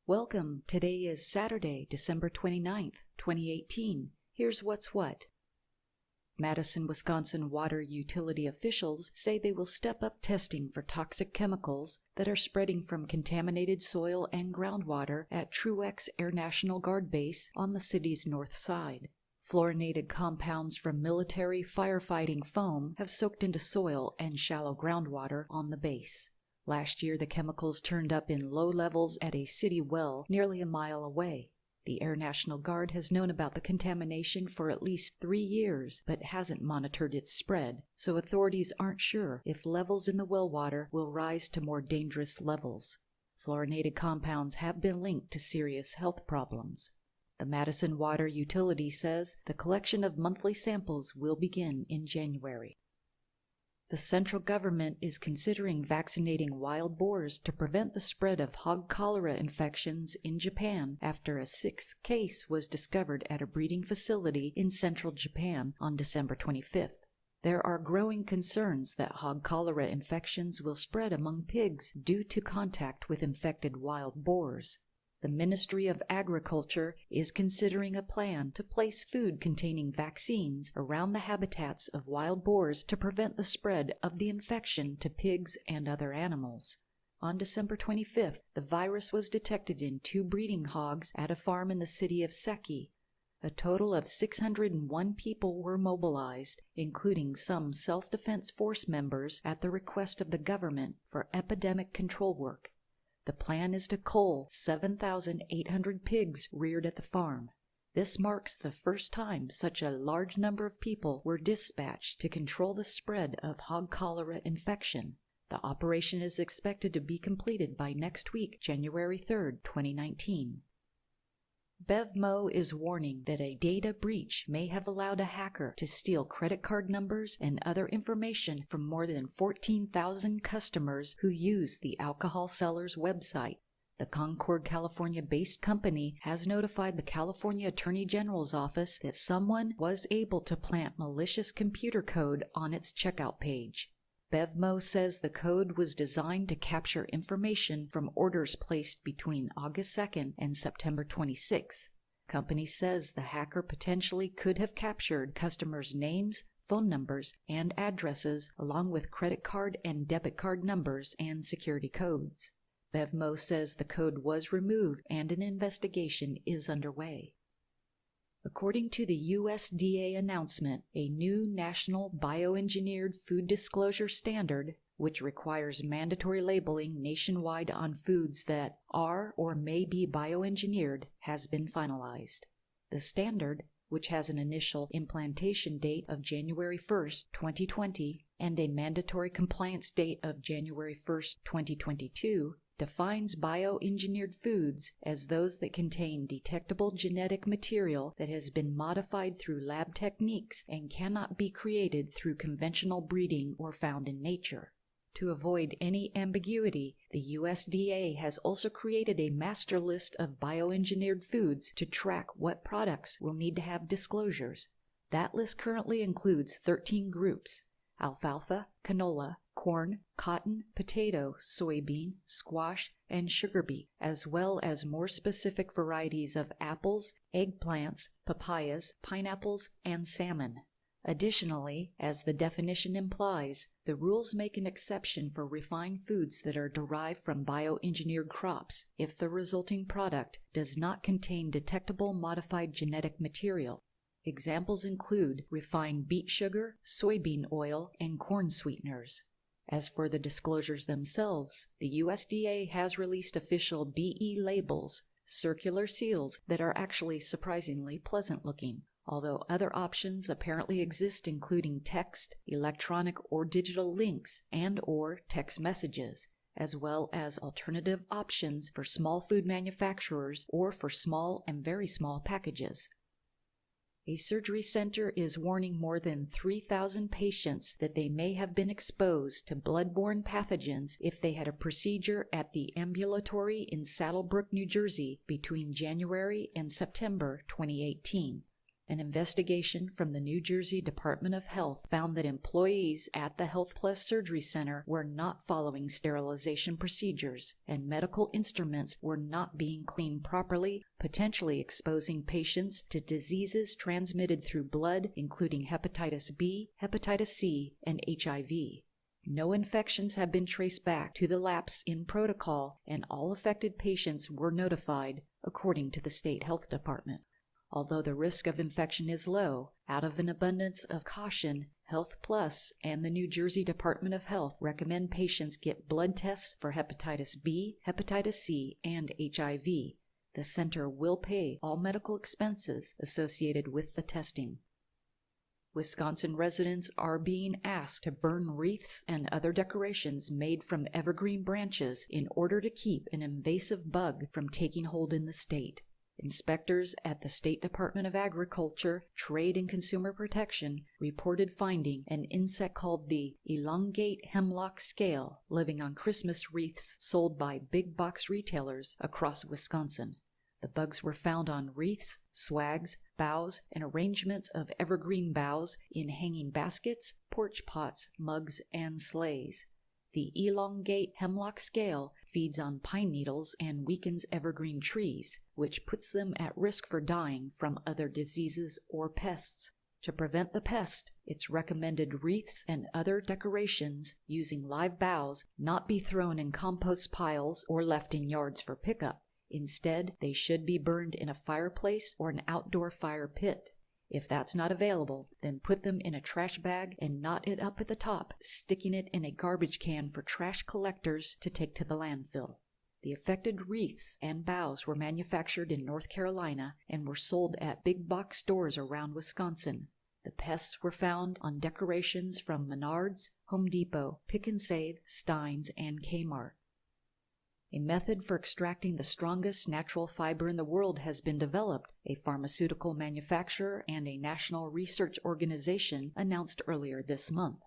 Welcome. Today is Saturday, December 29th, 2018. Here's what's what. Madison, Wisconsin water utility officials say they will step up testing for toxic chemicals that are spreading from contaminated soil and groundwater at Truex Air National Guard Base on the city's north side. Fluorinated compounds from military firefighting foam have soaked into soil and shallow groundwater on the base. Last year, the chemicals turned up in low levels at a city well nearly a mile away. The Air National Guard has known about the contamination for at least 3 years, but hasn't monitored its spread, so authorities aren't sure if levels in the well water will rise to more dangerous levels. Fluorinated compounds have been linked to serious health problems. The Madison Water Utility says the collection of monthly samples will begin in January. The central government is considering vaccinating wild boars to prevent the spread of hog cholera infections in Japan after a 6th case was discovered at a breeding facility in central Japan on December 25th. There are growing concerns that hog cholera infections will spread among pigs due to contact with infected wild boars. The Ministry of Agriculture is considering a plan to place food containing vaccines around the habitats of wild boars to prevent the spread of the infection to pigs and other animals. On December 25th, the virus was detected in 2 breeding hogs at a farm in the city of Seki. A total of 601 people were mobilized, including some self-defense force members at the request of the government for epidemic control work. The plan is to cull 7,800 pigs reared at the farm. This marks the first time such a large number of people were dispatched to control the spread of hog cholera infection. The operation is expected to be completed by next week, January 3, 2019. BevMo is warning that a data breach may have allowed a hacker to steal credit card numbers and other information from more than 14,000 customers who use the alcohol seller's website. The Concord, California-based company has notified the California Attorney General's office that someone was able to plant malicious computer code on its checkout page. BevMo says the code was designed to capture information from orders placed between August 2nd and September 26th. Company says the hacker potentially could have captured customers' names, phone numbers, and addresses, along with credit card and debit card numbers and security codes. BevMo says the code was removed and an investigation is underway. According to the USDA announcement, a new national bioengineered food disclosure standard, which requires mandatory labeling nationwide on foods that are or may be bioengineered, has been finalized. The standard, which has an initial implementation date of January 1, 2020, and a mandatory compliance date of January 1, 2022, defines bioengineered foods as those that contain detectable genetic material that has been modified through lab techniques and cannot be created through conventional breeding or found in nature. To avoid any ambiguity, the USDA has also created a master list of bioengineered foods to track what products will need to have disclosures. That list currently includes 13 groups: alfalfa, canola, corn, cotton, potato, soybean, squash, and sugar beet, as well as more specific varieties of apples, eggplants, papayas, pineapples, and salmon. Additionally, as the definition implies, the rules make an exception for refined foods that are derived from bioengineered crops if the resulting product does not contain detectable modified genetic material. Examples include refined beet sugar, soybean oil, and corn sweeteners. As for the disclosures themselves, the USDA has released official BE labels, circular seals that are actually surprisingly pleasant looking, although other options apparently exist, including text, electronic or digital links, and/or text messages, as well as alternative options for small food manufacturers or for small and very small packages. A surgery center is warning more than 3,000 patients that they may have been exposed to bloodborne pathogens if they had a procedure at the ambulatory in Saddlebrook, New Jersey between January and September 2018. An investigation from the New Jersey Department of Health found that employees at the Health Plus Surgery Center were not following sterilization procedures, and medical instruments were not being cleaned properly, potentially exposing patients to diseases transmitted through blood, including hepatitis B, hepatitis C, and HIV. No infections have been traced back to the lapse in protocol, and all affected patients were notified, according to the state health department. Although the risk of infection is low, out of an abundance of caution, Health Plus and the New Jersey Department of Health recommend patients get blood tests for hepatitis B, hepatitis C, and HIV. The center will pay all medical expenses associated with the testing. Wisconsin residents are being asked to burn wreaths and other decorations made from evergreen branches in order to keep an invasive bug from taking hold in the state. Inspectors at the State Department of Agriculture, Trade and Consumer Protection reported finding an insect called the elongate hemlock scale living on Christmas wreaths sold by big box retailers across Wisconsin. The bugs were found on wreaths, swags, boughs, and arrangements of evergreen boughs in hanging baskets, porch pots, mugs, and sleighs. The elongate hemlock scale feeds on pine needles and weakens evergreen trees, which puts them at risk for dying from other diseases or pests. To prevent the pest, it's recommended wreaths and other decorations using live boughs not be thrown in compost piles or left in yards for pickup. Instead, they should be burned in a fireplace or an outdoor fire pit. If that's not available, then put them in a trash bag and knot it up at the top, sticking it in a garbage can for trash collectors to take to the landfill. The affected wreaths and boughs were manufactured in North Carolina and were sold at big box stores around Wisconsin. The pests were found on decorations from Menards, Home Depot, Pick and Save, Stein's, and Kmart. A method for extracting the strongest natural fiber in the world has been developed, a pharmaceutical manufacturer and a national research organization announced earlier this month.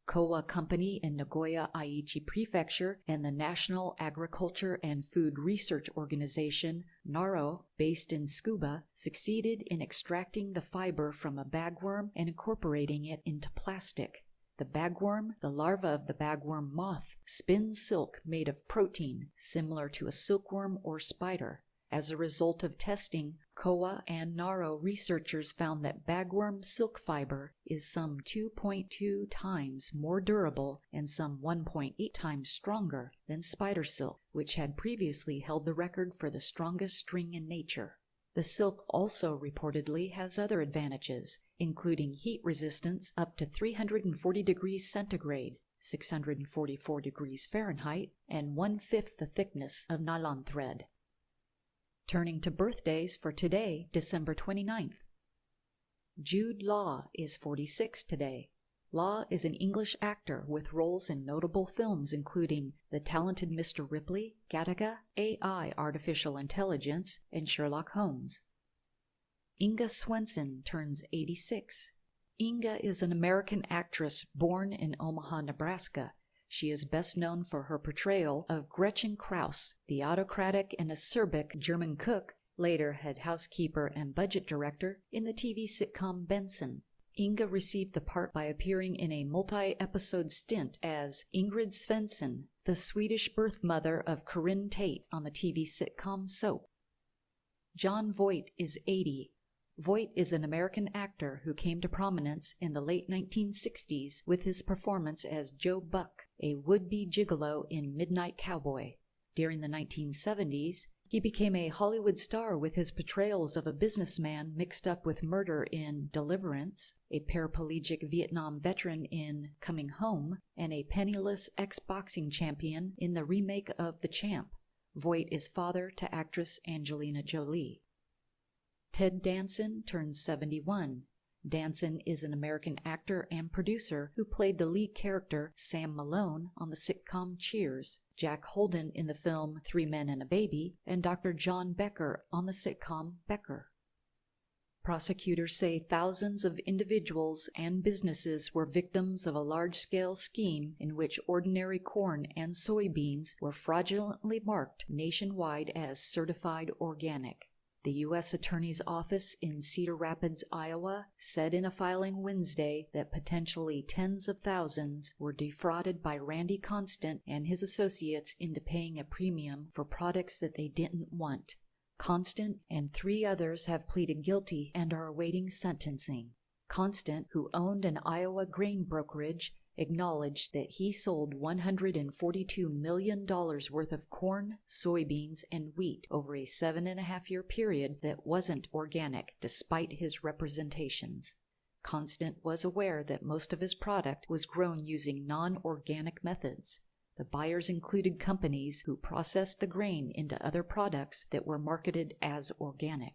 Kowa Company in Nagoya, Aichi Prefecture, and the National Agriculture and Food Research Organization, NARO, based in Tsukuba, succeeded in extracting the fiber from a bagworm and incorporating it into plastic. The bagworm, the larva of the bagworm moth, spins silk made of protein, similar to a silkworm or spider. As a result of testing, Kowa and NARO researchers found that bagworm silk fiber is some 2.2 times more durable and some 1.8 times stronger than spider silk, which had previously held the record for the strongest string in nature. The silk also reportedly has other advantages, including heat resistance up to 340 degrees centigrade, 644 degrees Fahrenheit, and 1/5 the thickness of nylon thread. Turning to birthdays for today, December 29th. Jude Law is 46 today. Law is an English actor with roles in notable films including The Talented Mr. Ripley, Gattaca, AI Artificial Intelligence, and Sherlock Holmes. Inga Swenson turns 86. Inga is an American actress born in Omaha, Nebraska. She is best known for her portrayal of Gretchen Krauss, the autocratic and acerbic German cook, later head housekeeper and budget director in the TV sitcom Benson. Inga received the part by appearing in a multi-episode stint as Ingrid Svensson, the Swedish birth mother of Corinne Tate on the TV sitcom Soap. Jon Voight is 80. Voight is an American actor who came to prominence in the late 1960s with his performance as Joe Buck, a would-be gigolo in Midnight Cowboy. During the 1970s, he became a Hollywood star with his portrayals of a businessman mixed up with murder in Deliverance, a paraplegic Vietnam veteran in Coming Home, and a penniless ex-boxing champion in the remake of The Champ. Voight is father to actress Angelina Jolie. Ted Danson turns 71. Danson is an American actor and producer who played the lead character Sam Malone on the sitcom Cheers, Jack Holden in the film 3 Men and a Baby, and Dr. John Becker on the sitcom Becker. Prosecutors say thousands of individuals and businesses were victims of a large-scale scheme in which ordinary corn and soybeans were fraudulently marked nationwide as certified organic. The U.S. Attorney's Office in Cedar Rapids, Iowa, said in a filing Wednesday that potentially tens of thousands were defrauded by Randy Constant and his associates into paying a premium for products that they didn't want. Constant and 3 others have pleaded guilty and are awaiting sentencing. Constant, who owned an Iowa grain brokerage, acknowledged that he sold $142 million worth of corn, soybeans, and wheat over a 7.5-year period that wasn't organic, despite his representations. Constant was aware that most of his product was grown using non-organic methods. The buyers included companies who processed the grain into other products that were marketed as organic.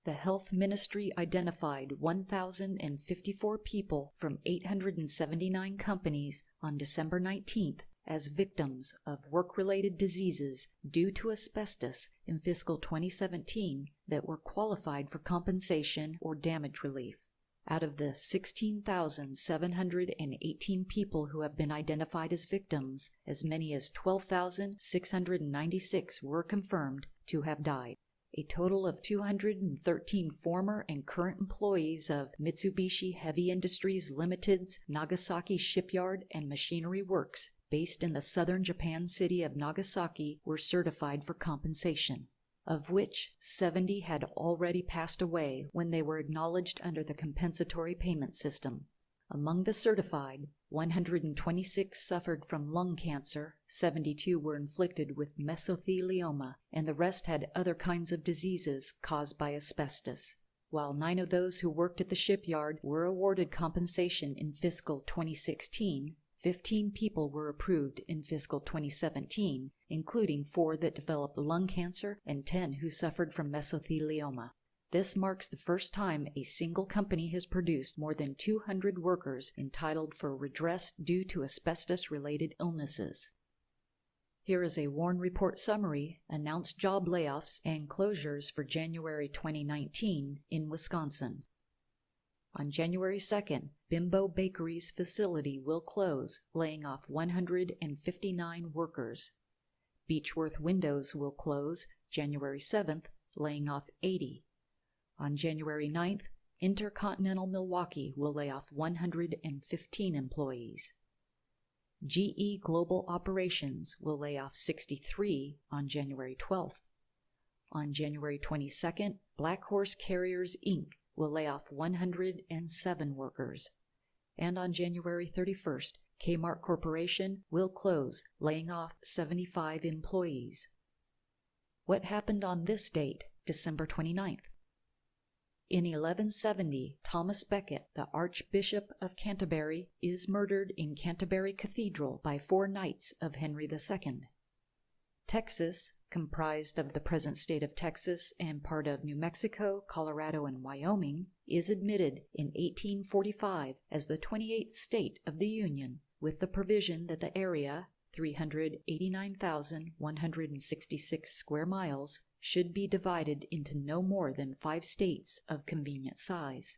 The Health Ministry identified 1,054 people from 879 companies on December 19th as victims of work-related diseases due to asbestos in fiscal 2017 that were qualified for compensation or damage relief. Out of the 16,718 people who have been identified as victims, as many as 12,696 were confirmed to have died. A total of 213 former and current employees of Mitsubishi Heavy Industries Limited's Nagasaki Shipyard and Machinery Works, based in the southern Japan city of Nagasaki, were certified for compensation, of which 70 had already passed away when they were acknowledged under the compensatory payment system. Among the certified, 126 suffered from lung cancer, 72 were inflicted with mesothelioma, and the rest had other kinds of diseases caused by asbestos. While 9 of those who worked at the shipyard were awarded compensation in fiscal 2016, 15 people were approved in fiscal 2017, including 4 that developed lung cancer and 10 who suffered from mesothelioma. This marks the first time a single company has produced more than 200 workers entitled for redress due to asbestos-related illnesses. Here is a WARN report summary: announced job layoffs and closures for January 2019 in Wisconsin. On January 2nd, Bimbo Bakery's facility will close, laying off 159 workers. Beechworth Windows will close January 7th, laying off 80. On January 9th, Intercontinental Milwaukee will lay off 115 employees. GE Global Operations will lay off 63 on January 12th. On January 22nd, Black Horse Carriers, Inc. will lay off 107 workers. And on January 31st, Kmart Corporation will close, laying off 75 employees. What happened on this date, December 29th? In 1170, Thomas Becket, the Archbishop of Canterbury, is murdered in Canterbury Cathedral by 4 knights of Henry II. Texas, comprised of the present state of Texas and part of New Mexico, Colorado, and Wyoming, is admitted in 1845 as the 28th state of the Union, with the provision that the area, 389,166 square miles, should be divided into no more than 5 states of convenient size.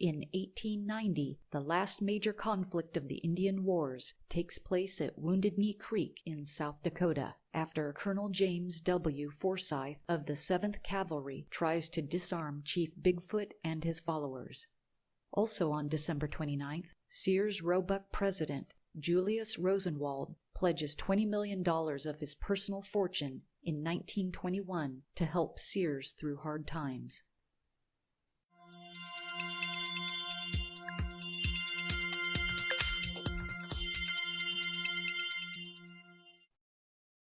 In 1890, the last major conflict of the Indian Wars takes place at Wounded Knee Creek in South Dakota, after Colonel James W. Forsyth of the 7th Cavalry tries to disarm Chief Bigfoot and his followers. Also on December 29th, Sears Roebuck president Julius Rosenwald pledges $20 million of his personal fortune in 1921 to help Sears through hard times.